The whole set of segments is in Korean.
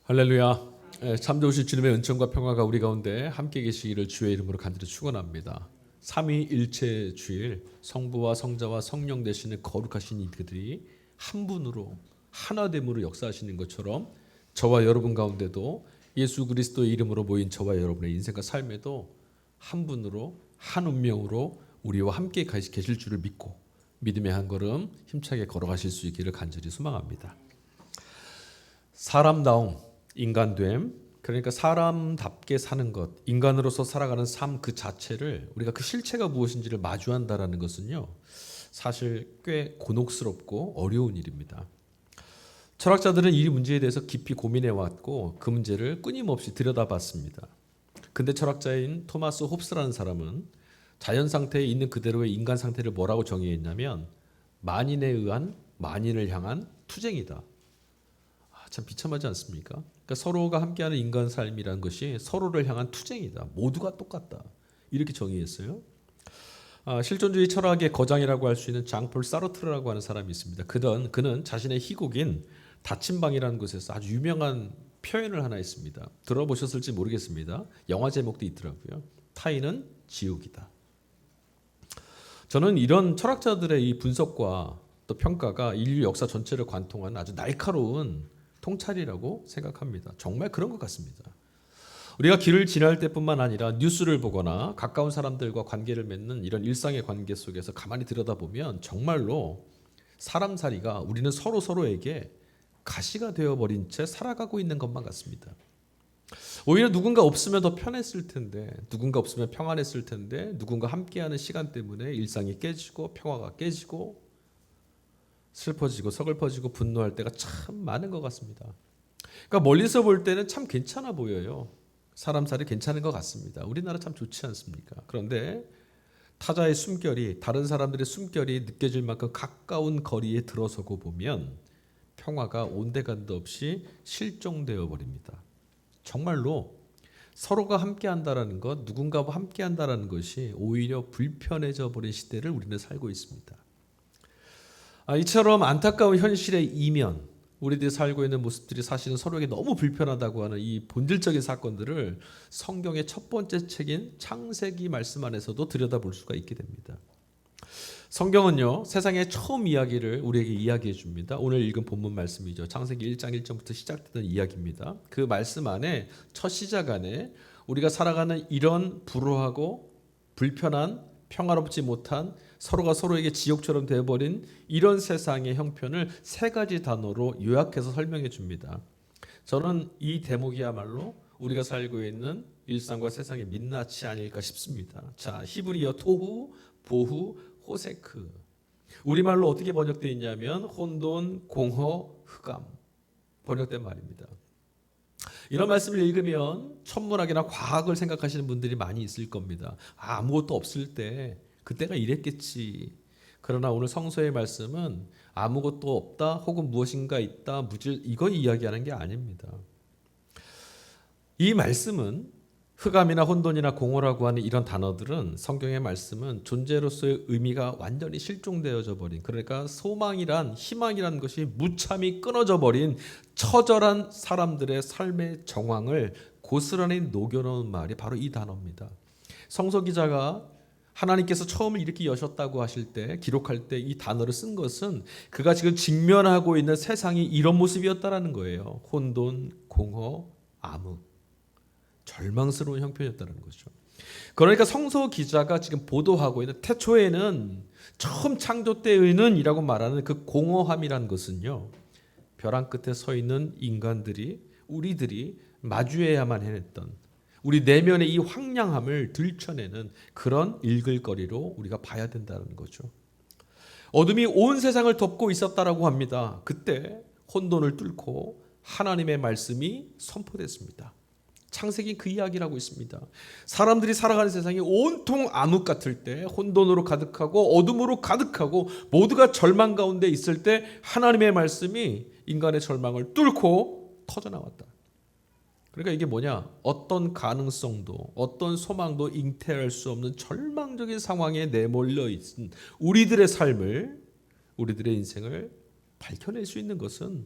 할렐루야. 참 좋으신 주님의 은총과 평화가 우리 가운데 함께 계시기를 주의 이름으로 간절히 축원합니다. 삼위일체 주일 성부와 성자와 성령 되시는 거룩하신 이들이 한 분으로 하나됨으로 역사하시는 것처럼 저와 여러분 가운데도 예수 그리스도의 이름으로 모인 저와 여러분의 인생과 삶에도 한 분으로 한 운명으로 우리와 함께 계실 줄을 믿고 믿음의 한 걸음 힘차게 걸어가실 수 있기를 간절히 소망합니다. 사람다움, 인간됨, 그러니까 사람답게 사는 것, 인간으로서 살아가는 삶 그 자체를 우리가 그 실체가 무엇인지를 마주한다라는 것은요, 사실 꽤 곤혹스럽고 어려운 일입니다. 철학자들은 이 문제에 대해서 깊이 고민해 왔고 그 문제를 끊임없이 들여다봤습니다. 근대 철학자인 토마스 홉스라는 사람은 자연 상태에 있는 그대로의 인간 상태를 뭐라고 정의했냐면 만인에 의한 만인을 향한 투쟁이다. 참 비참하지 않습니까? 그러니까 서로가 함께하는 인간 삶이라는 것이 서로를 향한 투쟁이다. 모두가 똑같다. 이렇게 정의했어요. 실존주의 철학의 거장이라고 할 수 있는 장폴 사르트르라고 하는 사람이 있습니다. 그는 자신의 희곡인 닫힌 방이라는 곳에서 아주 유명한 표현을 하나 했습니다. 들어보셨을지 모르겠습니다. 영화 제목도 있더라고요. 타인은 지옥이다. 저는 이런 철학자들의 이 분석과 또 평가가 인류 역사 전체를 관통한 아주 날카로운 통찰이라고 생각합니다. 정말 그런 것 같습니다. 우리가 길을 지날 때뿐만 아니라 뉴스를 보거나 가까운 사람들과 관계를 맺는 이런 일상의 관계 속에서 가만히 들여다보면 정말로 사람살이가 우리는 서로에게 가시가 되어버린 채 살아가고 있는 것만 같습니다. 오히려 누군가 없으면 더 편했을 텐데, 누군가 없으면 평안했을 텐데, 누군가 함께하는 시간 때문에 일상이 깨지고 평화가 깨지고 슬퍼지고 서글퍼지고 분노할 때가 참 많은 것 같습니다. 그러니까 멀리서 볼 때는 참 괜찮아 보여요. 사람살이 괜찮은 것 같습니다. 우리나라 참 좋지 않습니까? 그런데 타자의 숨결이, 다른 사람들의 숨결이 느껴질 만큼 가까운 거리에 들어서고 보면 평화가 온데간데 없이 실종되어 버립니다. 정말로 서로가 함께한다라는 것, 누군가와 함께한다라는 것이 오히려 불편해져 버린 시대를 우리는 살고 있습니다. 이처럼 안타까운 현실의 이면, 우리들이 살고 있는 모습들이 사실은 서로에게 너무 불편하다고 하는 이 본질적인 사건들을 성경의 첫 번째 책인 창세기 말씀 안에서도 들여다볼 수가 있게 됩니다. 성경은요, 세상의 처음 이야기를 우리에게 이야기해 줍니다. 오늘 읽은 본문 말씀이죠. 창세기 1장 1절부터 시작되는 이야기입니다. 그 말씀 안에 첫 시작 안에 우리가 살아가는 이런 불우하고 불편한 평화롭지 못한 서로가 서로에게 지옥처럼 되어버린 이런 세상의 형편을 세 가지 단어로 요약해서 설명해 줍니다. 저는 이 대목이야말로 우리가 살고 있는 일상과 세상의 민낯이 아닐까 싶습니다. 자, 히브리어 토후, 보후, 호세크. 우리말로 어떻게 번역되어 있냐면 혼돈, 공허, 흑암 번역된 말입니다. 이런 말씀을 읽으면 천문학이나 과학을 생각하시는 분들이 많이 있을 겁니다. 아무것도 없을 때 그때가 이랬겠지. 그러나 오늘 성서의 말씀은 아무것도 없다 혹은 무엇인가 있다 무질 이거 이야기하는 게 아닙니다. 이 말씀은 흑암이나 혼돈이나 공허라고 하는 이런 단어들은 성경의 말씀은 존재로서의 의미가 완전히 실종되어져 버린, 그러니까 소망이란 희망이란 것이 무참히 끊어져 버린 처절한 사람들의 삶의 정황을 고스란히 녹여놓은 말이 바로 이 단어입니다. 성서 기자가 하나님께서 처음을 이렇게 여셨다고 하실 때, 기록할 때 이 단어를 쓴 것은 그가 지금 직면하고 있는 세상이 이런 모습이었다라는 거예요. 혼돈, 공허, 암흑. 절망스러운 형편이었다는 거죠. 그러니까 성서 기자가 지금 보도하고 있는 태초에는 처음 창조 때에는 이라고 말하는 그 공허함이란 것은요, 벼랑 끝에 서 있는 인간들이, 우리들이 마주해야만 해냈던 우리 내면의 이 황량함을 들춰내는 그런 일글거리로 우리가 봐야 된다는 거죠. 어둠이 온 세상을 덮고 있었다라고 합니다. 그때 혼돈을 뚫고 하나님의 말씀이 선포됐습니다. 창세기 그 이야기를 하고 있습니다. 사람들이 살아가는 세상이 온통 암흑 같을 때, 혼돈으로 가득하고 어둠으로 가득하고 모두가 절망 가운데 있을 때 하나님의 말씀이 인간의 절망을 뚫고 터져나왔다. 그러니까 이게 뭐냐? 어떤 가능성도 어떤 소망도 잉태할 수 없는 절망적인 상황에 내몰려 있은 우리들의 삶을, 우리들의 인생을 밝혀낼 수 있는 것은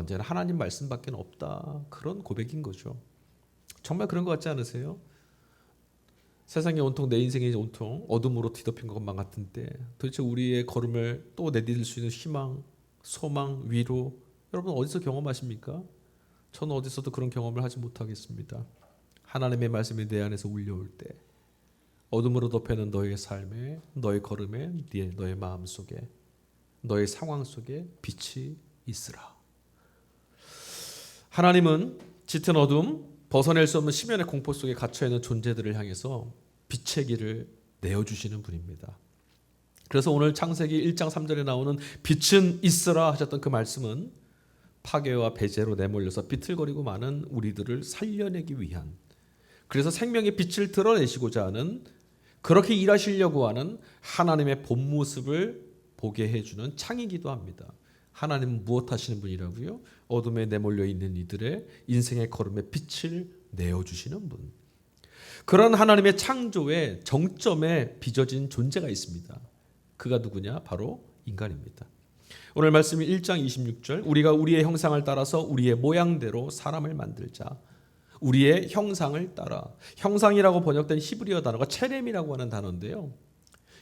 언제나 하나님 말씀밖에 없다. 그런 고백인 거죠. 정말 그런 것 같지 않으세요? 세상이 온통 내 인생이 온통 어둠으로 뒤덮인 것만 같은데 도대체 우리의 걸음을 또 내디딜 수 있는 희망, 소망, 위로 여러분 어디서 경험하십니까? 저는 어디서도 그런 경험을 하지 못하겠습니다. 하나님의 말씀이 내 안에서 울려올 때 어둠으로 덮여있는 너의 삶에, 너의 걸음에, 너의 마음 속에, 너의 상황 속에 빛이 있으라. 하나님은 짙은 어둠, 벗어낼 수 없는 심연의 공포 속에 갇혀있는 존재들을 향해서 빛의 길을 내어주시는 분입니다. 그래서 오늘 창세기 1장 3절에 나오는 빛은 있으라 하셨던 그 말씀은 파괴와 배제로 내몰려서 비틀거리고 많은 우리들을 살려내기 위한, 그래서 생명의 빛을 드러내시고자 하는, 그렇게 일하시려고 하는 하나님의 본 모습을 보게 해주는 창이기도 합니다. 하나님은 무엇 하시는 분이라고요? 어둠에 내몰려 있는 이들의 인생의 걸음에 빛을 내어주시는 분. 그런 하나님의 창조의 정점에 빚어진 존재가 있습니다. 그가 누구냐? 바로 인간입니다. 오늘 말씀이 1장 26절, 우리가 우리의 형상을 따라서 우리의 모양대로 사람을 만들자. 우리의 형상을 따라. 형상이라고 번역된 히브리어 단어가 체렘이라고 하는 단어인데요.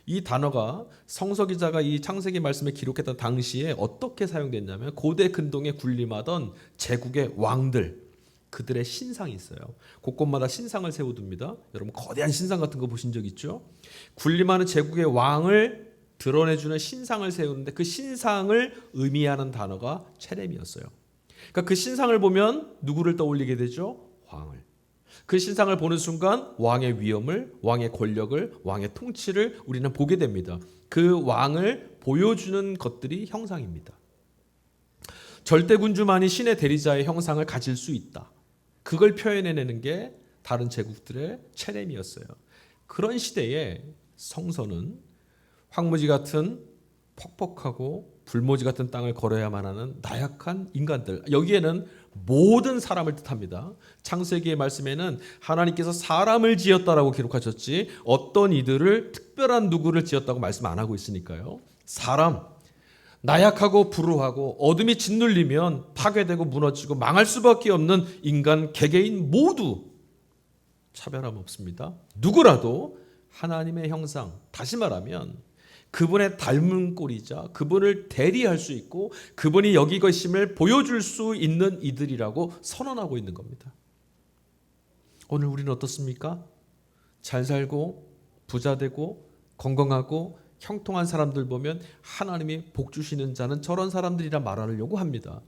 이 단어가 성서 기자가 이 창세기 말씀을 기록했던 당시에 어떻게 사용됐냐면 고대 근동에 군림하던 제국의 왕들, 그들의 신상이 있어요. 곳곳마다 신상을 세워둡니다. 여러분 거대한 신상 같은 거 보신 적 있죠? 군림하는 제국의 왕을 드러내주는 신상을 세우는데 그 신상을 의미하는 단어가 체렘이었어요. 그러니까 그 신상을 보면 누구를 떠올리게 되죠? 왕을. 그 신상을 보는 순간 왕의 위엄을, 왕의 권력을, 왕의 통치를 우리는 보게 됩니다. 그 왕을 보여주는 것들이 형상입니다. 절대군주만이 신의 대리자의 형상을 가질 수 있다. 그걸 표현해내는 게 다른 제국들의 체렘이었어요. 그런 시대에 성서는 황무지 같은 퍽퍽하고 불모지 같은 땅을 걸어야만 하는 나약한 인간들, 여기에는 모든 사람을 뜻합니다. 창세기의 말씀에는 하나님께서 사람을 지었다라고 기록하셨지 어떤 이들을 특별한 누구를 지었다고 말씀 안 하고 있으니까요. 사람, 나약하고 불우하고 어둠이 짓눌리면 파괴되고 무너지고 망할 수밖에 없는 인간 개개인 모두 차별함 없습니다. 누구라도 하나님의 형상, 다시 말하면 그분의 닮은 꼴이자 그분을 대리할 수 있고 그분이 여기 계심을 보여줄 수 있는 이들이라고 선언하고 있는 겁니다. 오늘 우리는 어떻습니까? 잘 살고 부자되고 건강하고 형통한 사람들 보면 하나님이 복 주시는 자는 저런 사람들이라 말하려고 합니다.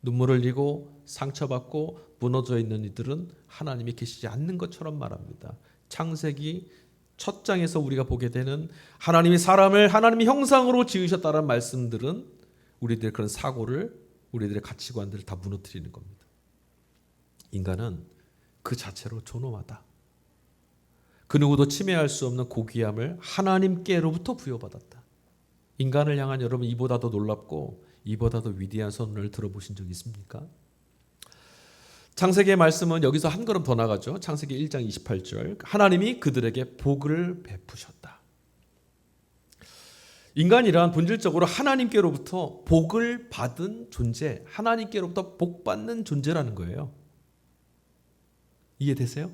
눈물 흘리고 상처받고 무너져 있는 이들은 하나님이 계시지 않는 것처럼 말합니다. 창세기 첫 장에서 우리가 보게 되는 하나님이 사람을 하나님의 형상으로 지으셨다는 말씀들은 우리들의 그런 사고를, 우리들의 가치관들을 다 무너뜨리는 겁니다. 인간은 그 자체로 존엄하다. 그 누구도 침해할 수 없는 고귀함을 하나님께로부터 부여받았다. 인간을 향한 여러분 이보다 더 놀랍고 이보다 더 위대한 선언을 들어보신 적 있습니까? 창세기의 말씀은 여기서 한 걸음 더 나가죠. 창세기 1장 28절, 하나님이 그들에게 복을 베푸셨다. 인간이란 본질적으로 하나님께로부터 복을 받은 존재, 하나님께로부터 복받는 존재라는 거예요. 이해되세요?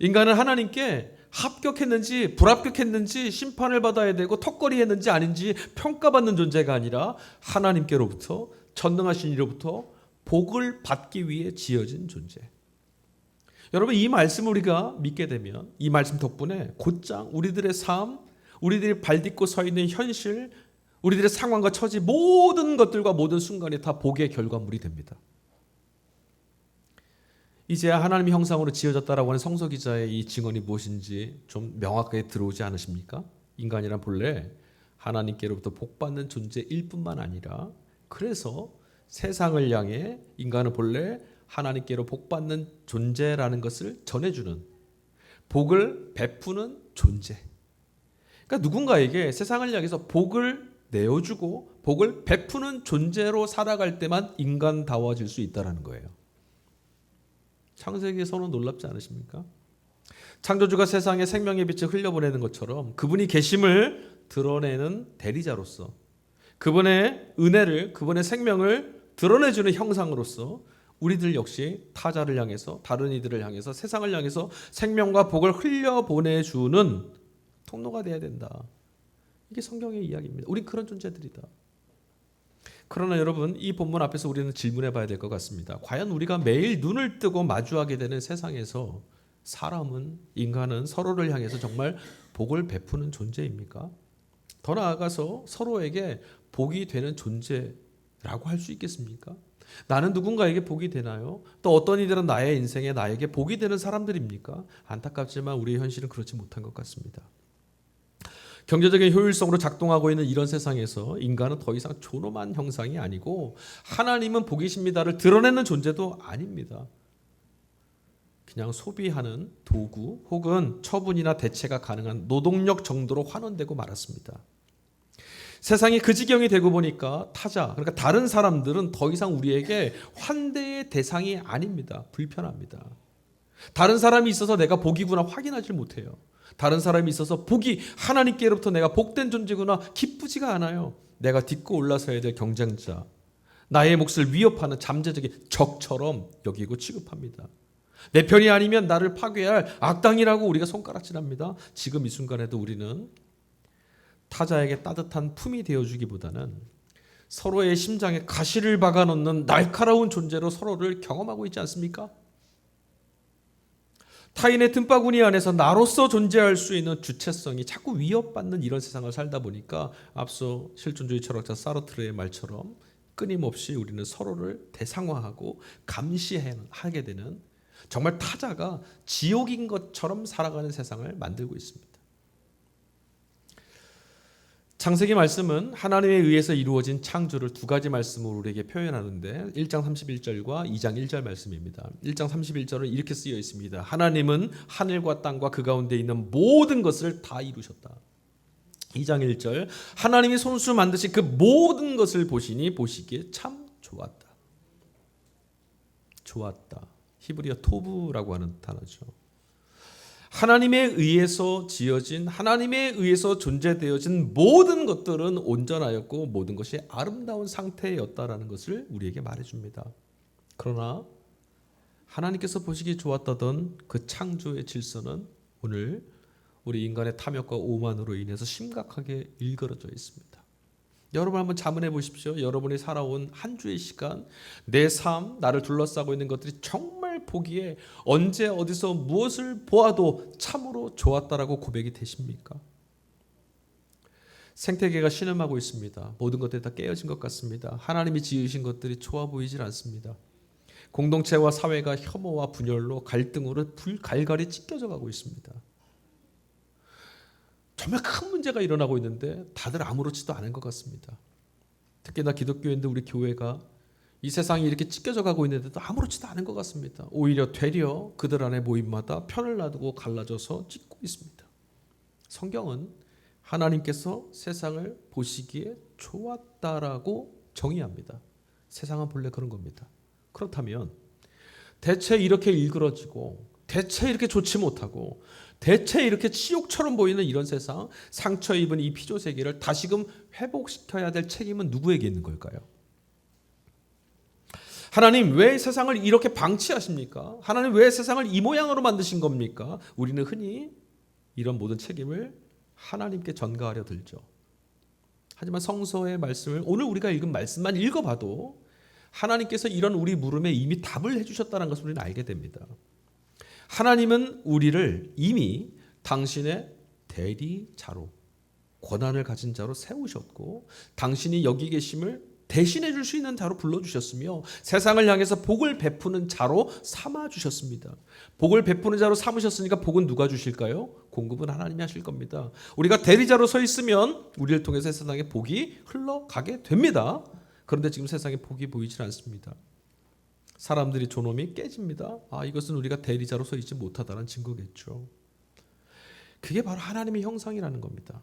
인간은 하나님께 합격했는지 불합격했는지 심판을 받아야 되고 턱걸이 했는지 아닌지 평가받는 존재가 아니라 하나님께로부터, 전능하신 이로부터 복을 받기 위해 지어진 존재. 여러분 이 말씀을 우리가 믿게 되면 이 말씀 덕분에 곧장 우리들의 삶, 우리들이 발딛고 서 있는 현실, 우리들의 상황과 처지 모든 것들과 모든 순간이 다 복의 결과물이 됩니다. 이제야 하나님의 형상으로 지어졌다라고 하는 성서 기자의 이 증언이 무엇인지 좀 명확하게 들어오지 않으십니까? 인간이란 본래 하나님께로부터 복받는 존재일 뿐만 아니라 그래서 세상을 향해 인간은 본래 하나님께로 복받는 존재라는 것을 전해주는, 복을 베푸는 존재. 그러니까 누군가에게 세상을 향해서 복을 내어주고 복을 베푸는 존재로 살아갈 때만 인간다워질 수 있다는 거예요. 창세기에서는 놀랍지 않으십니까? 창조주가 세상에 생명의 빛을 흘려보내는 것처럼 그분이 계심을 드러내는 대리자로서 그분의 은혜를, 그분의 생명을 드러내주는 형상으로서 우리들 역시 타자를 향해서, 다른 이들을 향해서, 세상을 향해서 생명과 복을 흘려보내주는 통로가 돼야 된다. 이게 성경의 이야기입니다. 우린 그런 존재들이다. 그러나 여러분, 이 본문 앞에서 우리는 질문해 봐야 될 것 같습니다. 과연 우리가 매일 눈을 뜨고 마주하게 되는 세상에서 인간은 서로를 향해서 정말 복을 베푸는 존재입니까? 더 나아가서 서로에게 복이 되는 존재라고 할 수 있겠습니까? 나는 누군가에게 복이 되나요? 또 어떤 이들은 나의 인생에 나에게 복이 되는 사람들입니까? 안타깝지만 우리의 현실은 그렇지 못한 것 같습니다. 경제적인 효율성으로 작동하고 있는 이런 세상에서 인간은 더 이상 존엄한 형상이 아니고 하나님은 복이십니다를 드러내는 존재도 아닙니다. 그냥 소비하는 도구 혹은 처분이나 대체가 가능한 노동력 정도로 환원되고 말았습니다. 세상이 그 지경이 되고 보니까 타자, 그러니까 다른 사람들은 더 이상 우리에게 환대의 대상이 아닙니다. 불편합니다. 다른 사람이 있어서 내가 복이구나 확인하지 못해요. 다른 사람이 있어서 복이 하나님께로부터 내가 복된 존재구나 기쁘지가 않아요. 내가 딛고 올라서야 될 경쟁자, 나의 몫을 위협하는 잠재적인 적처럼 여기고 취급합니다. 내 편이 아니면 나를 파괴할 악당이라고 우리가 손가락질합니다. 지금 이 순간에도 우리는 타자에게 따뜻한 품이 되어주기보다는 서로의 심장에 가시를 박아놓는 날카로운 존재로 서로를 경험하고 있지 않습니까? 타인의 틈바구니 안에서 나로서 존재할 수 있는 주체성이 자꾸 위협받는 이런 세상을 살다 보니까 앞서 실존주의 철학자 사르트르의 말처럼 끊임없이 우리는 서로를 대상화하고 감시하게 되는 정말 타자가 지옥인 것처럼 살아가는 세상을 만들고 있습니다. 창세기 말씀은 하나님에 의해서 이루어진 창조를 두 가지 말씀으로 우리에게 표현하는데 1장 31절과 2장 1절 말씀입니다. 1장 31절은 이렇게 쓰여 있습니다. 하나님은 하늘과 땅과 그 가운데 있는 모든 것을 다 이루셨다. 2장 1절 하나님이 손수 만드신 그 모든 것을 보시니 보시기에 참 좋았다. 좋았다. 히브리어 토브라고 하는 단어죠. 하나님에 의해서 지어진, 하나님에 의해서 존재되어진 모든 것들은 온전하였고 모든 것이 아름다운 상태였다라는 것을 우리에게 말해줍니다. 그러나 하나님께서 보시기 좋았다던 그 창조의 질서는 오늘 우리 인간의 탐욕과 오만으로 인해서 심각하게 일그러져 있습니다. 여러분 한번 자문해 보십시오. 여러분이 살아온 한 주의 시간, 내 삶, 나를 둘러싸고 있는 것들이 정말 보기에 언제 어디서 무엇을 보아도 참으로 좋았다라고 고백이 되십니까? 생태계가 신음하고 있습니다. 모든 것들이 다 깨어진 것 같습니다. 하나님이 지으신 것들이 좋아 보이질 않습니다. 공동체와 사회가 혐오와 분열로 갈등으로 갈갈이 찢겨져 가고 있습니다. 정말 큰 문제가 일어나고 있는데 다들 아무렇지도 않은 것 같습니다. 특히나 기독교인들 우리 교회가 이 세상이 이렇게 찢겨져 가고 있는데도 아무렇지도 않은 것 같습니다. 오히려 되려 그들 안에 모임마다 편을 놔두고 갈라져서 찢고 있습니다. 성경은 하나님께서 세상을 보시기에 좋았다라고 정의합니다. 세상은 본래 그런 겁니다. 그렇다면 대체 이렇게 일그러지고 대체 이렇게 좋지 못하고 대체 이렇게 지옥처럼 보이는 이런 세상, 상처 입은 이 피조 세계를 다시금 회복시켜야 될 책임은 누구에게 있는 걸까요? 하나님 왜 세상을 이렇게 방치하십니까? 하나님 왜 세상을 이 모양으로 만드신 겁니까? 우리는 흔히 이런 모든 책임을 하나님께 전가하려 들죠. 하지만 성서의 말씀을 오늘 우리가 읽은 말씀만 읽어봐도 하나님께서 이런 우리 물음에 이미 답을 해주셨다는 것을 우리는 알게 됩니다. 하나님은 우리를 이미 당신의 대리자로, 권한을 가진 자로 세우셨고 당신이 여기 계심을 대신해 줄 수 있는 자로 불러주셨으며 세상을 향해서 복을 베푸는 자로 삼아주셨습니다. 복을 베푸는 자로 삼으셨으니까 복은 누가 주실까요? 공급은 하나님이 하실 겁니다. 우리가 대리자로 서 있으면 우리를 통해서 세상에 복이 흘러가게 됩니다. 그런데 지금 세상에 복이 보이질 않습니다. 사람들이 존엄이 깨집니다. 이것은 우리가 대리자로 서 있지 못하다는 증거겠죠. 그게 바로 하나님의 형상이라는 겁니다.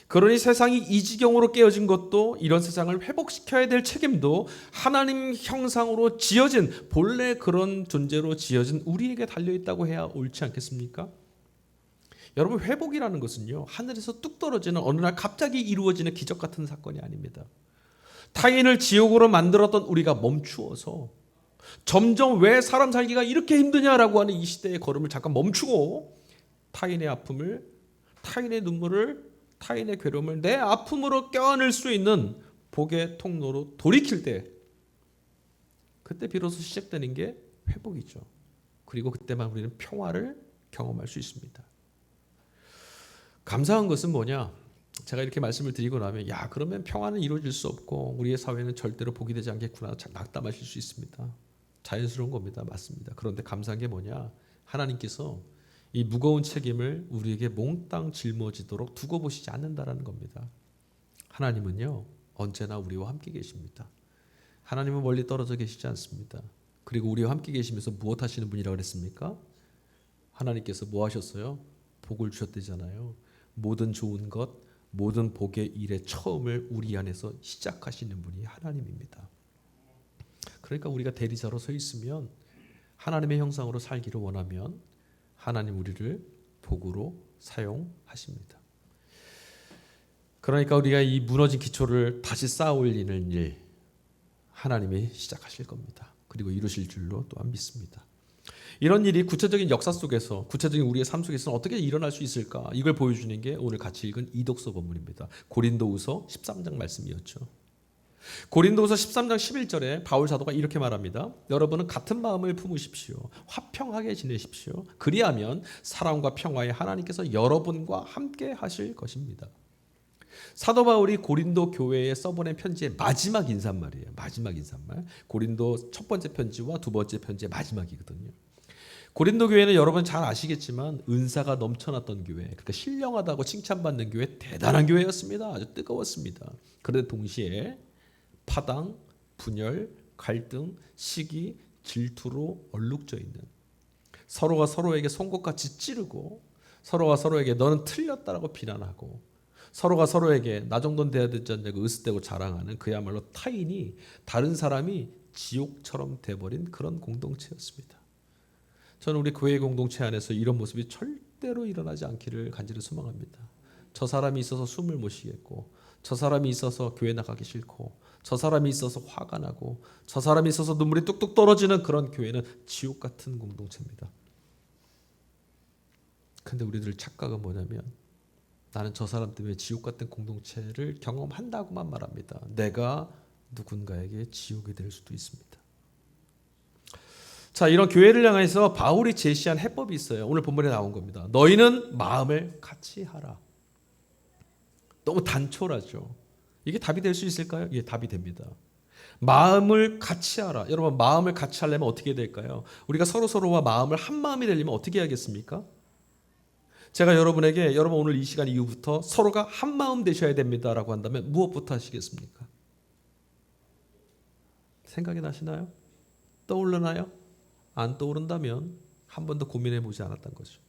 그러니 세상이 이 지경으로 깨어진 것도 이런 세상을 회복시켜야 될 책임도 하나님 형상으로 지어진 본래 그런 존재로 지어진 우리에게 달려있다고 해야 옳지 않겠습니까? 여러분 회복이라는 것은요 하늘에서 뚝 떨어지는 어느 날 갑자기 이루어지는 기적 같은 사건이 아닙니다. 타인을 지옥으로 만들었던 우리가 멈추어서 점점 왜 사람 살기가 이렇게 힘드냐라고 하는 이 시대의 걸음을 잠깐 멈추고 타인의 아픔을, 타인의 눈물을, 타인의 괴로움을 내 아픔으로 껴안을 수 있는 복의 통로로 돌이킬 때, 그때 비로소 시작되는 게 회복이죠. 그리고 그때만 우리는 평화를 경험할 수 있습니다. 감사한 것은 뭐냐? 제가 이렇게 말씀을 드리고 나면 그러면 평화는 이루어질 수 없고 우리의 사회는 절대로 복이 되지 않겠구나 낙담하실 수 있습니다. 자연스러운 겁니다. 맞습니다. 그런데 감사한 게 뭐냐? 하나님께서 이 무거운 책임을 우리에게 몽땅 짊어지도록 두고 보시지 않는다라는 겁니다. 하나님은요 언제나 우리와 함께 계십니다. 하나님은 멀리 떨어져 계시지 않습니다. 그리고 우리와 함께 계시면서 무엇 하시는 분이라고 그랬습니까? 하나님께서 뭐 하셨어요? 복을 주셨대잖아요. 모든 좋은 것, 모든 복의 일의 처음을 우리 안에서 시작하시는 분이 하나님입니다. 그러니까 우리가 대리자로 서 있으면, 하나님의 형상으로 살기를 원하면 하나님 우리를 복으로 사용하십니다. 그러니까 우리가 이 무너진 기초를 다시 쌓아 올리는 일, 하나님이 시작하실 겁니다. 그리고 이루실 줄로 또한 믿습니다. 이런 일이 구체적인 역사 속에서, 구체적인 우리의 삶 속에서는 어떻게 일어날 수 있을까? 이걸 보여주는 게 오늘 같이 읽은 이독서 본문입니다. 고린도후서 13장 말씀이었죠. 고린도후서 13장 11절에 바울 사도가 이렇게 말합니다. 여러분은 같은 마음을 품으십시오. 화평하게 지내십시오. 그리하면 사랑과 평화의 하나님께서 여러분과 함께 하실 것입니다. 사도 바울이 고린도 교회에 써보낸 편지의 마지막 인사말이에요. 마지막 인사말. 고린도 첫 번째 편지와 두 번째 편지의 마지막이거든요. 고린도 교회는 여러분 잘 아시겠지만 은사가 넘쳐났던 교회, 그러니까 신령하다고 칭찬받는 교회, 대단한 교회였습니다. 아주 뜨거웠습니다. 그런데 동시에 파당, 분열, 갈등, 시기, 질투로 얼룩져 있는, 서로가 서로에게 송곳같이 찌르고 서로가 서로에게 너는 틀렸다라고 비난하고 서로가 서로에게 나 정도는 돼야 되지 않냐고 으쓱대고 자랑하는, 그야말로 타인이, 다른 사람이 지옥처럼 돼버린 그런 공동체였습니다. 저는 우리 교회 공동체 안에서 이런 모습이 절대로 일어나지 않기를 간절히 소망합니다. 저 사람이 있어서 숨을 못 쉬겠고, 저 사람이 있어서 교회 나가기 싫고, 저 사람이 있어서 화가 나고, 저 사람이 있어서 눈물이 뚝뚝 떨어지는 그런 교회는 지옥 같은 공동체입니다. 근데 우리들 착각은 뭐냐면, 나는 저 사람 때문에 지옥 같은 공동체를 경험한다고만 말합니다. 내가 누군가에게 지옥이 될 수도 있습니다. 자, 이런 교회를 향해서 바울이 제시한 해법이 있어요. 오늘 본문에 나온 겁니다. 너희는 마음을 같이 하라. 너무 단촐하죠. 이게 답이 될 수 있을까요? 예, 답이 됩니다. 마음을 같이 하라. 여러분, 마음을 같이 하려면 어떻게 될까요? 우리가 서로서로와 마음을 한 마음이 되려면 어떻게 해야겠습니까? 제가 여러분에게 여러분 오늘 이 시간 이후부터 서로가 한 마음 되셔야 됩니다라고 한다면 무엇부터 하시겠습니까? 생각이 나시나요? 떠오르나요? 안 떠오른다면 한 번도 고민해 보지 않았던 거죠.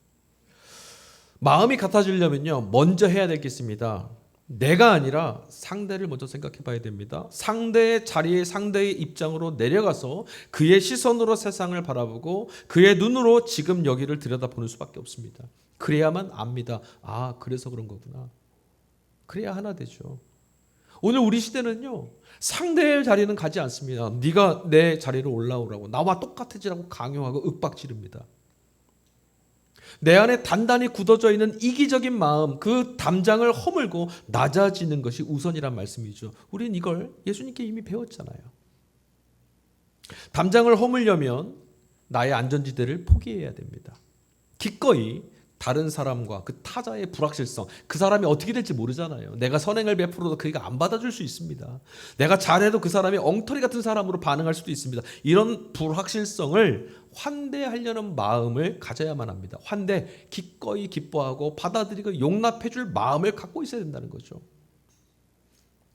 마음이 같아지려면요, 먼저 해야 될 게 있습니다. 내가 아니라 상대를 먼저 생각해 봐야 됩니다. 상대의 자리에, 상대의 입장으로 내려가서 그의 시선으로 세상을 바라보고 그의 눈으로 지금 여기를 들여다보는 수밖에 없습니다. 그래야만 압니다. 아, 그래서 그런 거구나. 그래야 하나 되죠. 오늘 우리 시대는요, 상대의 자리는 가지 않습니다. 네가 내 자리로 올라오라고, 나와 똑같아지라고 강요하고 윽박지릅니다. 내 안에 단단히 굳어져 있는 이기적인 마음, 그 담장을 허물고 낮아지는 것이 우선이란 말씀이죠. 우린 이걸 예수님께 이미 배웠잖아요. 담장을 허물려면 나의 안전지대를 포기해야 됩니다. 기꺼이 다른 사람과 그 타자의 불확실성, 그 사람이 어떻게 될지 모르잖아요. 내가 선행을 베풀어도 그가 안 받아줄 수 있습니다. 내가 잘해도 그 사람이 엉터리 같은 사람으로 반응할 수도 있습니다. 이런 불확실성을 환대하려는 마음을 가져야만 합니다. 환대, 기꺼이 기뻐하고 받아들이고 용납해줄 마음을 갖고 있어야 된다는 거죠.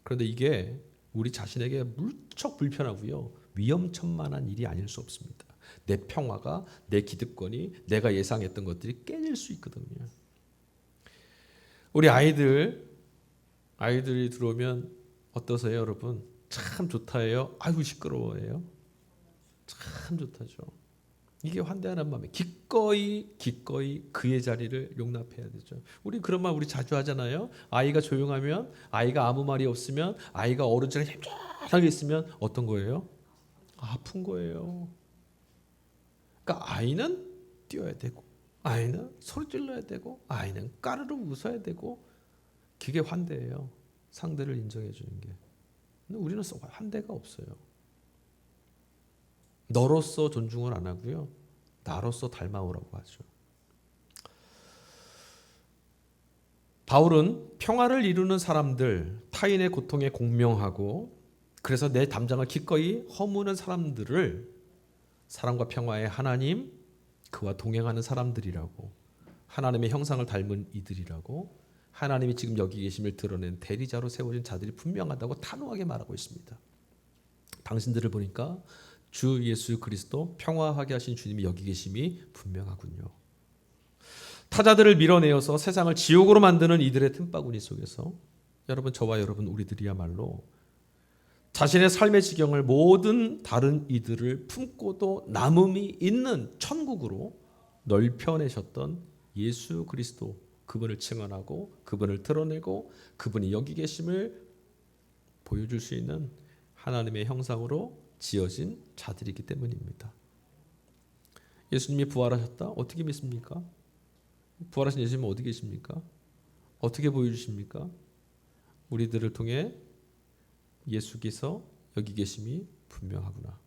그런데 이게 우리 자신에게 무척 불편하고요, 위험천만한 일이 아닐 수 없습니다. 내 평화가, 내 기득권이, 내가 예상했던 것들이 깨질 수 있거든요. 우리 아이들이 들어오면 어떠세요, 여러분? 참 좋다예요? 아이고 시끄러워해요? 참 좋다죠. 이게 환대하는 마음에 기꺼이 그의 자리를 용납해야 되죠. 우리 그런 말 우리 자주 하잖아요. 아이가 조용하면, 아이가 아무 말이 없으면, 아이가 어른처럼 얌전하게 있으면 어떤 거예요? 아픈 거예요. 그러니까 아이는 뛰어야 되고, 아이는 소리 질러야 되고, 아이는 까르르 웃어야 되고, 그게 환대예요. 상대를 인정해 주는 게. 근데 우리는 환대가 없어요. 너로서 존중을 안 하고요. 나로서 닮아오라고 하죠. 바울은 평화를 이루는 사람들, 타인의 고통에 공명하고 그래서 내 담장을 기꺼이 허무는 사람들을 사랑과 평화의 하나님, 그와 동행하는 사람들이라고, 하나님의 형상을 닮은 이들이라고, 하나님이 지금 여기 계심을 드러낸 대리자로 세워진 자들이 분명하다고 단호하게 말하고 있습니다. 당신들을 보니까 주 예수 그리스도 평화하게 하신 주님이 여기 계심이 분명하군요. 타자들을 밀어내어서 세상을 지옥으로 만드는 이들의 틈바구니 속에서 여러분, 저와 여러분 우리들이야말로 자신의 삶의 지경을 모든 다른 이들을 품고도 남음이 있는 천국으로 넓혀내셨던 예수 그리스도, 그분을 증언하고 그분을 드러내고 그분이 여기 계심을 보여줄 수 있는 하나님의 형상으로 지어진 자들이기 때문입니다. 예수님이 부활하셨다? 어떻게 믿습니까? 부활하신 예수님은 어디 계십니까? 어떻게 보여주십니까? 우리들을 통해 예수께서 여기 계심이 분명하구나.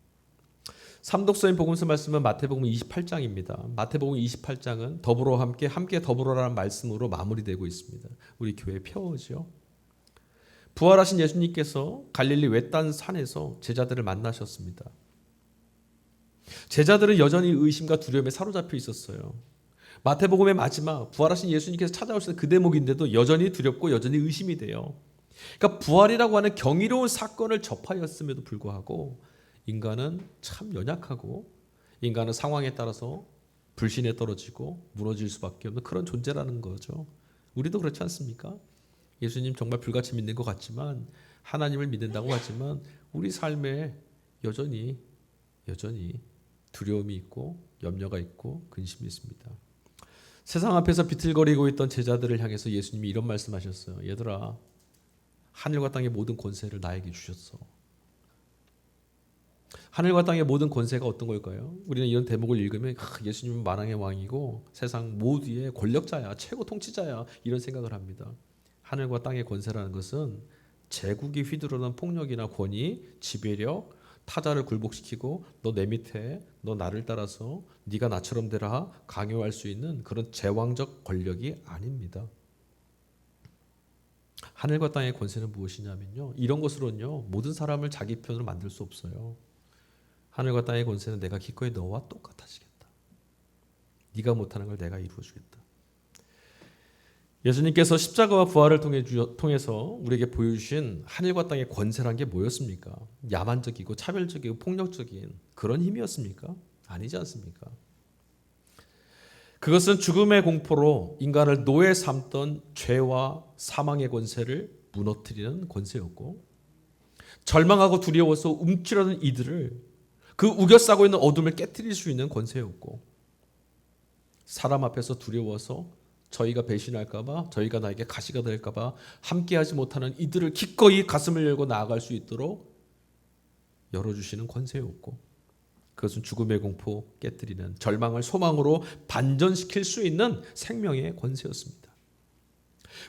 삼독서인 복음서 말씀은 마태복음 28장입니다. 마태복음 28장은 더불어 함께 더불어라는 말씀으로 마무리되고 있습니다. 우리 교회 표어죠. 부활하신 예수님께서 갈릴리 외딴 산에서 제자들을 만나셨습니다. 제자들은 여전히 의심과 두려움에 사로잡혀 있었어요. 마태복음의 마지막 부활하신 예수님께서 찾아오신 그 대목인데도 여전히 두렵고 여전히 의심이 돼요. 그러니까 부활이라고 하는 경이로운 사건을 접하였음에도 불구하고 인간은 참 연약하고 인간은 상황에 따라서 불신에 떨어지고 무너질 수밖에 없는 그런 존재라는 거죠. 우리도 그렇지 않습니까? 예수님 정말 불같이 믿는 것 같지만, 하나님을 믿는다고 하지만 우리 삶에 여전히 두려움이 있고 염려가 있고 근심이 있습니다. 세상 앞에서 비틀거리고 있던 제자들을 향해서 예수님이 이런 말씀하셨어요. 얘들아, 하늘과 땅의 모든 권세를 나에게 주셨어. 하늘과 땅의 모든 권세가 어떤 걸까요? 우리는 이런 대목을 읽으면 예수님은 만왕의 왕이고 세상 모두의 권력자야, 최고 통치자야, 이런 생각을 합니다. 하늘과 땅의 권세라는 것은 제국이 휘두르는 폭력이나 권위, 지배력, 타자를 굴복시키고 너 내 밑에, 너 나를 따라서 네가 나처럼 되라 강요할 수 있는 그런 제왕적 권력이 아닙니다. 하늘과 땅의 권세는 무엇이냐면요, 이런 것으로는요 모든 사람을 자기 편으로 만들 수 없어요. 하늘과 땅의 권세는 내가 기꺼이 너와 똑같아지겠다. 네가 못하는 걸 내가 이루어주겠다. 예수님께서 십자가와 부활을 통해서 우리에게 보여주신 하늘과 땅의 권세란 게 뭐였습니까? 야만적이고 차별적이고 폭력적인 그런 힘이었습니까? 아니지 않습니까? 그것은 죽음의 공포로 인간을 노예 삼던 죄와 사망의 권세를 무너뜨리는 권세였고, 절망하고 두려워서 움츠러든 이들을 그 우겨싸고 있는 어둠을 깨트릴 수 있는 권세였고, 사람 앞에서 두려워서 저희가 배신할까봐, 저희가 나에게 가시가 될까봐 함께하지 못하는 이들을 기꺼이 가슴을 열고 나아갈 수 있도록 열어주시는 권세였고, 그것은 죽음의 공포 깨뜨리는, 절망을 소망으로 반전시킬 수 있는 생명의 권세였습니다.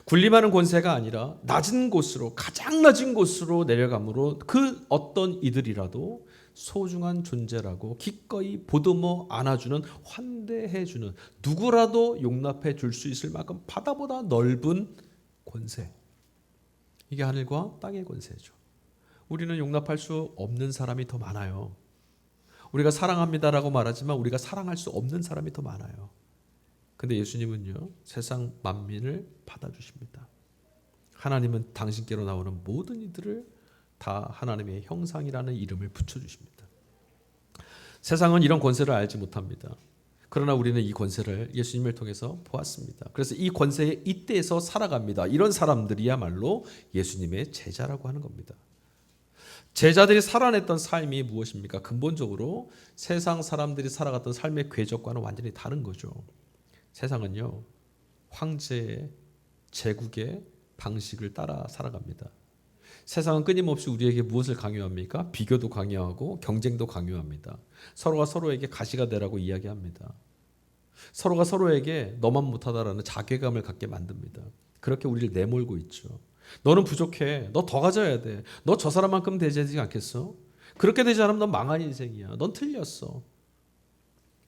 군림하는 권세가 아니라 낮은 곳으로, 가장 낮은 곳으로 내려감으로 그 어떤 이들이라도 소중한 존재라고 기꺼이 보듬어 안아주는, 환대해주는, 누구라도 용납해 줄 수 있을 만큼 바다보다 넓은 권세. 이게 하늘과 땅의 권세죠. 우리는 용납할 수 없는 사람이 더 많아요. 우리가 사랑합니다라고 말하지만 우리가 사랑할 수 없는 사람이 더 많아요. 근데 예수님은요, 세상 만민을 받아주십니다. 하나님은 당신께로 나오는 모든 이들을 다 하나님의 형상이라는 이름을 붙여주십니다. 세상은 이런 권세를 알지 못합니다. 그러나 우리는 이 권세를 예수님을 통해서 보았습니다. 그래서 이 권세의 이때에서 살아갑니다. 이런 사람들이야말로 예수님의 제자라고 하는 겁니다. 제자들이 살아냈던 삶이 무엇입니까? 근본적으로 세상 사람들이 살아갔던 삶의 궤적과는 완전히 다른 거죠. 세상은요, 황제의 제국의 방식을 따라 살아갑니다. 세상은 끊임없이 우리에게 무엇을 강요합니까? 비교도 강요하고 경쟁도 강요합니다. 서로가 서로에게 가시가 되라고 이야기합니다. 서로가 서로에게 너만 못하다라는 자괴감을 갖게 만듭니다. 그렇게 우리를 내몰고 있죠. 너는 부족해. 너 더 가져야 돼. 너 저 사람만큼 되지 않겠어? 그렇게 되지 않으면 넌 망한 인생이야. 넌 틀렸어.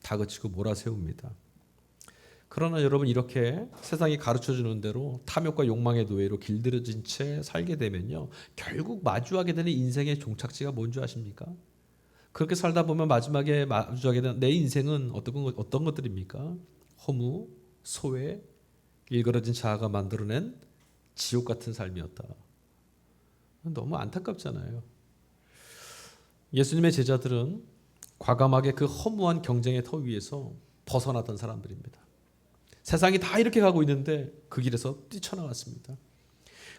다그치고 몰아세웁니다. 그러나 여러분, 이렇게 세상이 가르쳐주는 대로 탐욕과 욕망의 노예로 길들여진 채 살게 되면요, 결국 마주하게 되는 인생의 종착지가 뭔지 아십니까? 그렇게 살다 보면 마지막에 마주하게 되는 내 인생은 어떤 것들입니까? 허무, 소외, 일그러진 자아가 만들어낸 지옥 같은 삶이었다. 너무 안타깝잖아요. 예수님의 제자들은 과감하게 그 허무한 경쟁의 터 위에서 벗어났던 사람들입니다. 세상이 다 이렇게 가고 있는데 그 길에서 뛰쳐나왔습니다.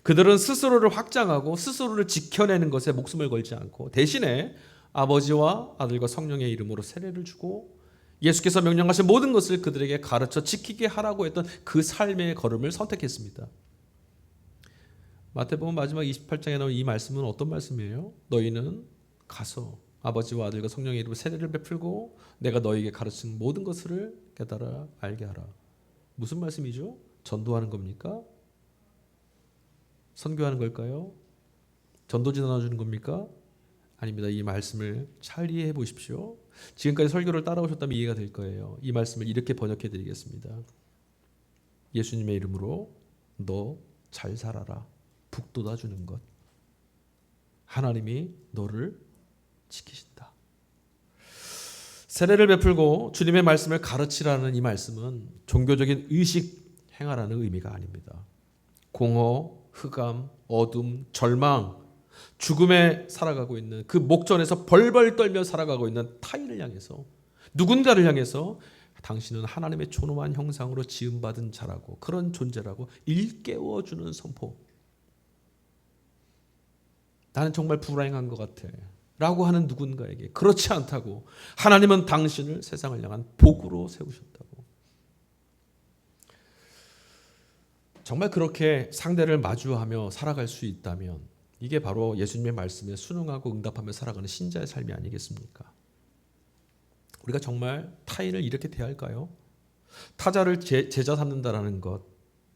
그들은 스스로를 확장하고 스스로를 지켜내는 것에 목숨을 걸지 않고 대신에 아버지와 아들과 성령의 이름으로 세례를 주고 예수께서 명령하신 모든 것을 그들에게 가르쳐 지키게 하라고 했던 그 삶의 걸음을 선택했습니다. 마태복음 마지막 28장에 나온 이 말씀은 어떤 말씀이에요? 너희는 가서 아버지와 아들과 성령의 이름으로 세례를 베풀고 내가 너희에게 가르친 모든 것을 깨달아 알게 하라. 무슨 말씀이죠? 전도하는 겁니까? 선교하는 걸까요? 전도지 나눠주는 겁니까? 아닙니다. 이 말씀을 잘 이해해 보십시오. 지금까지 설교를 따라오셨다면 이해가 될 거예요. 이 말씀을 이렇게 번역해 드리겠습니다. 예수님의 이름으로 너 잘 살아라. 북돋아 주는 것. 하나님이 너를 지키신다. 세례를 베풀고 주님의 말씀을 가르치라는 이 말씀은 종교적인 의식 행하라는 의미가 아닙니다. 공허, 흑암, 어둠, 절망, 죽음에 살아가고 있는 그 목전에서 벌벌 떨며 살아가고 있는 타인을 향해서, 누군가를 향해서 당신은 하나님의 존엄한 형상으로 지음받은 자라고, 그런 존재라고 일깨워주는 선포. 나는 정말 불행한 것 같아 라고 하는 누군가에게 그렇지 않다고, 하나님은 당신을 세상을 향한 복으로 세우셨다고. 정말 그렇게 상대를 마주하며 살아갈 수 있다면 이게 바로 예수님의 말씀에 순응하고 응답하며 살아가는 신자의 삶이 아니겠습니까? 우리가 정말 타인을 이렇게 대할까요? 타자를 제자 삼는다라는 것,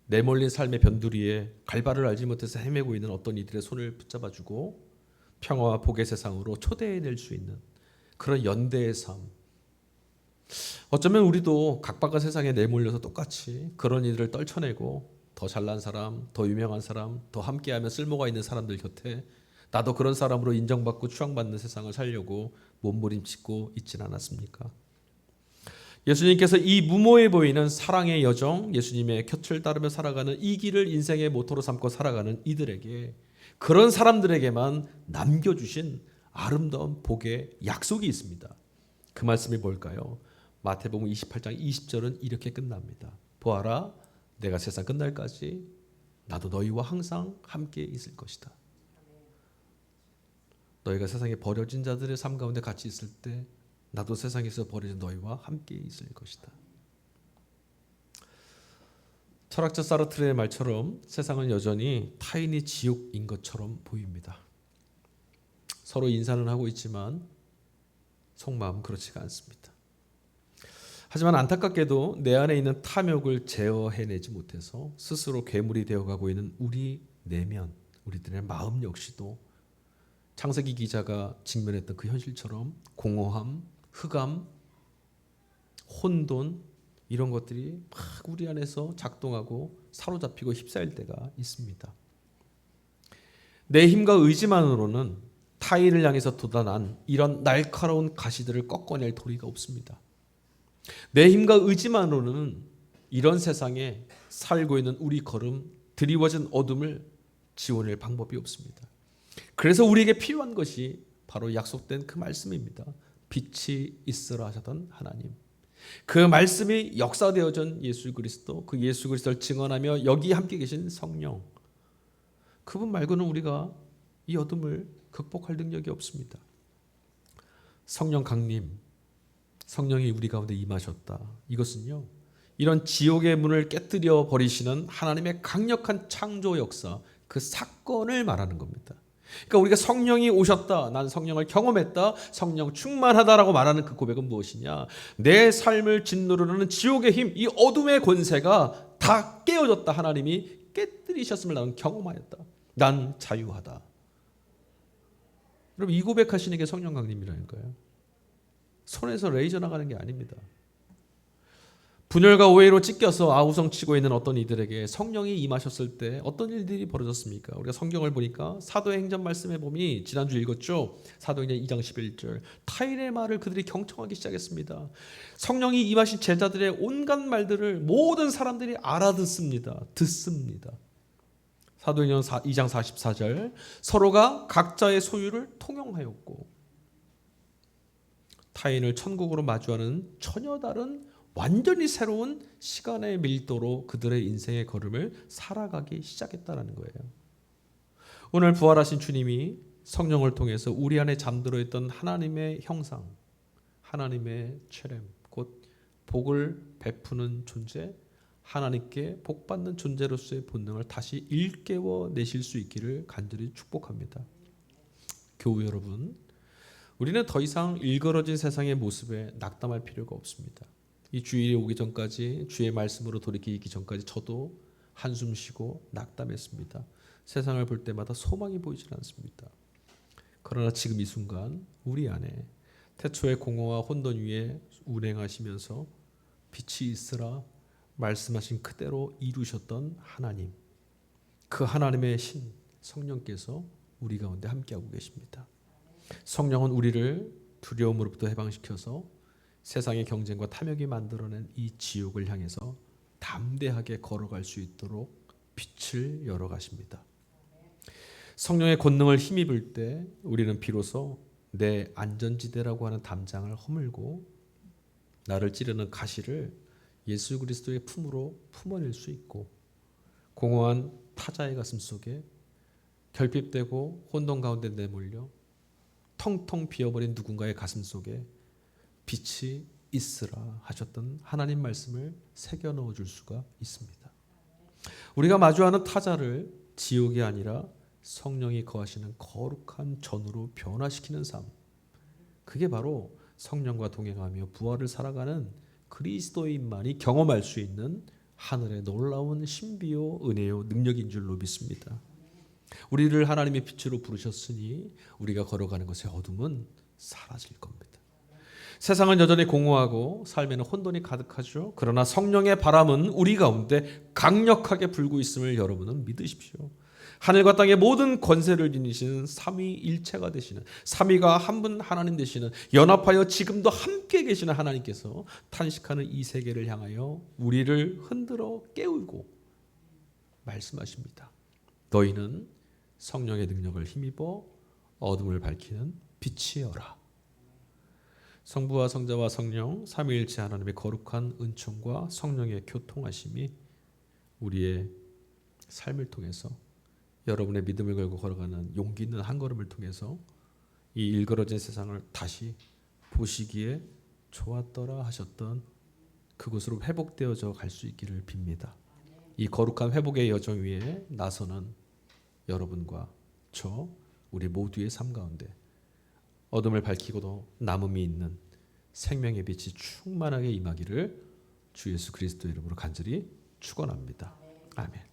내몰린 삶의 변두리에 갈바를 알지 못해서 헤매고 있는 어떤 이들의 손을 붙잡아주고 평화와 복의 세상으로 초대해낼 수 있는 그런 연대의 삶. 어쩌면 우리도 각박한 세상에 내몰려서 똑같이 그런 이들을 떨쳐내고 더 잘난 사람, 더 유명한 사람, 더 함께하면 쓸모가 있는 사람들 곁에 나도 그런 사람으로 인정받고 추앙받는 세상을 살려고 몸부림치고 있지는 않았습니까? 예수님께서 이 무모해 보이는 사랑의 여정, 예수님의 곁을 따르며 살아가는 이 길을 인생의 모토로 삼고 살아가는 이들에게, 그런 사람들에게만 남겨주신 아름다운 복의 약속이 있습니다. 그 말씀이 뭘까요? 마태복음 28장 20절은 이렇게 끝납니다. 보아라, 내가 세상 끝날까지 나도 너희와 항상 함께 있을 것이다. 너희가 세상에 버려진 자들의 삶 가운데 같이 있을 때 나도 세상에서 버려진 너희와 함께 있을 것이다. 철학자 사르트르의 말처럼 세상은 여전히 타인이 지옥인 것처럼 보입니다. 서로 인사는 하고 있지만 속마음은 그렇지가 않습니다. 하지만 안타깝게도 내 안에 있는 탐욕을 제어해내지 못해서 스스로 괴물이 되어가고 있는 우리 내면, 우리들의 마음 역시도 창세기 기자가 직면했던 그 현실처럼 공허함, 흑암, 혼돈, 이런 것들이 막 우리 안에서 작동하고 사로잡히고 휩싸일 때가 있습니다. 내 힘과 의지만으로는 타인을 향해서 돋아난 이런 날카로운 가시들을 꺾어낼 도리가 없습니다. 내 힘과 의지만으로는 이런 세상에 살고 있는 우리 걸음, 드리워진 어둠을 지워낼 방법이 없습니다. 그래서 우리에게 필요한 것이 바로 약속된 그 말씀입니다. 빛이 있으라 하셨던 하나님, 그 말씀이 역사되어진 예수 그리스도, 그 예수 그리스도를 증언하며 여기 함께 계신 성령, 그분 말고는 우리가 이 어둠을 극복할 능력이 없습니다. 성령 강림, 성령이 우리 가운데 임하셨다. 이것은요, 이런 지옥의 문을 깨뜨려 버리시는 하나님의 강력한 창조 역사, 그 사건을 말하는 겁니다. 그러니까 우리가 성령이 오셨다, 난 성령을 경험했다, 성령 충만하다라고 말하는 그 고백은 무엇이냐? 내 삶을 짓누르는 지옥의 힘, 이 어둠의 권세가 다 깨어졌다. 하나님이 깨뜨리셨음을 나는 경험하였다. 난 자유하다. 여러분, 이 고백하시는 게 성령 강림이라는 거예요. 손에서 레이저 나가는 게 아닙니다. 분열과 오해로 찢겨서 아우성치고 있는 어떤 이들에게 성령이 임하셨을 때 어떤 일들이 벌어졌습니까? 우리가 성경을 보니까 사도행전 말씀에 보니 지난주 읽었죠. 사도행전 2장 11절 타인의 말을 그들이 경청하기 시작했습니다. 성령이 임하신 제자들의 온갖 말들을 모든 사람들이 알아듣습니다. 듣습니다. 사도행전 2장 44절 서로가 각자의 소유를 통용하였고 타인을 천국으로 마주하는 전혀 다른 완전히 새로운 시간의 밀도로 그들의 인생의 걸음을 살아가기 시작했다는 거예요. 오늘 부활하신 주님이 성령을 통해서 우리 안에 잠들어 있던 하나님의 형상, 하나님의 체렘, 곧 복을 베푸는 존재, 하나님께 복받는 존재로서의 본능을 다시 일깨워 내실 수 있기를 간절히 축복합니다. 교우 여러분, 우리는 더 이상 일그러진 세상의 모습에 낙담할 필요가 없습니다. 이 주일이 오기 전까지, 주의 말씀으로 돌이키기 전까지 저도 한숨 쉬고 낙담했습니다. 세상을 볼 때마다 소망이 보이질 않습니다. 그러나 지금 이 순간 우리 안에 태초의 공허와 혼돈 위에 운행하시면서 빛이 있으라 말씀하신 그대로 이루셨던 하나님, 그 하나님의 신 성령께서 우리 가운데 함께하고 계십니다. 성령은 우리를 두려움으로부터 해방시켜서 세상의 경쟁과 탐욕이 만들어낸 이 지옥을 향해서 담대하게 걸어갈 수 있도록 빛을 열어가십니다. 성령의 권능을 힘입을 때 우리는 비로소 내 안전지대라고 하는 담장을 허물고 나를 찌르는 가시를 예수 그리스도의 품으로 품어낼 수 있고 공허한 타자의 가슴 속에 결핍되고 혼돈 가운데 내몰려 텅텅 비어버린 누군가의 가슴 속에 빛이 있으라 하셨던 하나님 말씀을 새겨 넣어줄 수가 있습니다. 우리가 마주하는 타자를 지옥이 아니라 성령이 거하시는 거룩한 전으로 변화시키는 삶, 그게 바로 성령과 동행하며 부활을 살아가는 그리스도인만이 경험할 수 있는 하늘의 놀라운 신비요 은혜요 능력인 줄로 믿습니다. 우리를 하나님의 빛으로 부르셨으니 우리가 걸어가는 것의 어둠은 사라질 겁니다. 세상은 여전히 공허하고 삶에는 혼돈이 가득하죠. 그러나 성령의 바람은 우리 가운데 강력하게 불고 있음을 여러분은 믿으십시오. 하늘과 땅의 모든 권세를 지니시는 삼위일체가 되시는, 삼위가 한 분 하나님 되시는, 연합하여 지금도 함께 계시는 하나님께서 탄식하는 이 세계를 향하여 우리를 흔들어 깨우고 말씀하십니다. 너희는 성령의 능력을 힘입어 어둠을 밝히는 빛이여라. 성부와 성자와 성령 삼위일체 하나님의 거룩한 은총과 성령의 교통하심이 우리의 삶을 통해서, 여러분의 믿음을 걸고 걸어가는 용기 있는 한 걸음을 통해서 이 일그러진 세상을 다시 보시기에 좋았더라 하셨던 그곳으로 회복되어져 갈 수 있기를 빕니다. 이 거룩한 회복의 여정 위에 나서는 여러분과 저 우리 모두의 삶 가운데 어둠을 밝히고도 남음이 있는 생명의 빛이 충만하게 임하기를 주 예수 그리스도 이름으로 간절히 축원합니다. 아멘.